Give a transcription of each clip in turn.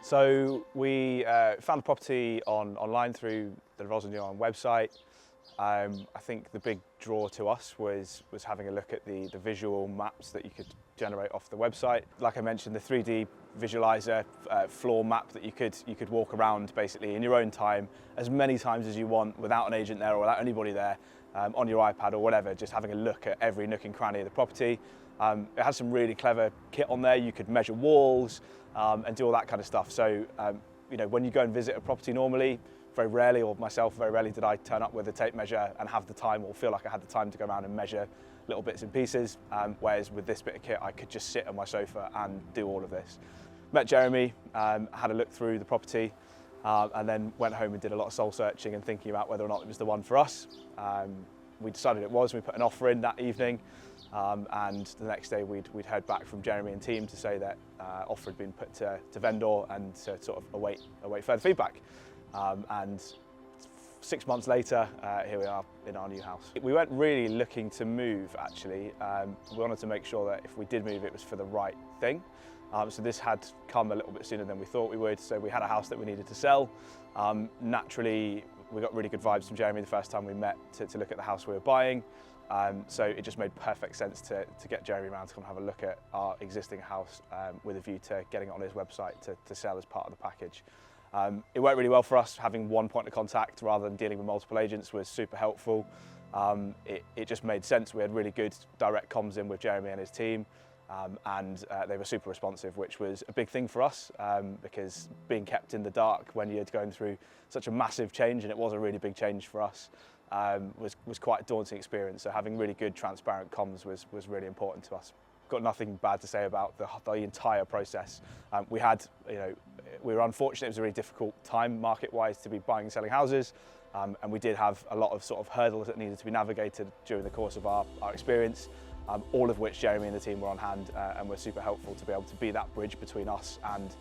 So we found the property online through the Rossignol website. I think the big draw to us was having a look at the visual maps that you could generate off the website. Like I mentioned, the 3D visualizer floor map that you could walk around basically in your own time, as many times as you want, without an agent there or without anybody there, on your iPad or whatever, just having a look at every nook and cranny of the property. It has some really clever kit on there. You could measure walls and do all that kind of stuff. So, you know, when you go and visit a property normally, very rarely, or myself, very rarely did I turn up with a tape measure and have the time or feel like I had the time to go around and measure little bits and pieces. Whereas with this bit of kit, I could just sit on my sofa and do all of this. Met Jeremy, had a look through the property, and then went home and did a lot of soul searching and thinking about whether or not it was the one for us. We decided it was. We put an offer in that evening, and the next day we'd heard back from Jeremy and team to say that offer had been put to vendor and to sort of await further feedback. And 6 months later, here we are in our new house. We weren't really looking to move, actually. We wanted to make sure that if we did move, it was for the right thing. So this had come a little bit sooner than we thought we would. So we had a house that we needed to sell. Naturally, we got really good vibes from Jeremy the first time we met to look at the house we were buying. So it just made perfect sense to get Jeremy around to come have a look at our existing house with a view to getting it on his website to sell as part of the package. It worked really well for us. Having one point of contact rather than dealing with multiple agents was super helpful. It just made sense. We had really good direct comms in with Jeremy and his team, and they were super responsive, which was a big thing for us, because being kept in the dark when you're going through such a massive change, and it was a really big change for us, was quite a daunting experience. So having really good, transparent comms was really important to us. Got nothing bad to say about the entire process. We were unfortunate. It was a really difficult time market-wise to be buying and selling houses, and we did have a lot of sort of hurdles that needed to be navigated during the course of our experience, all of which Jeremy and the team were on hand and were super helpful to be able to be that bridge between us and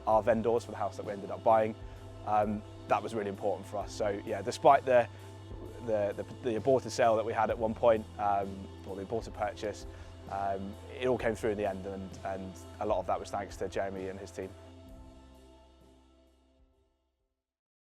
our vendors for the house that we ended up buying. That was really important for us. So yeah, despite the aborted sale that we had at one point, or the aborted purchase, it all came through in the end, and a lot of that was thanks to Jeremy and his team.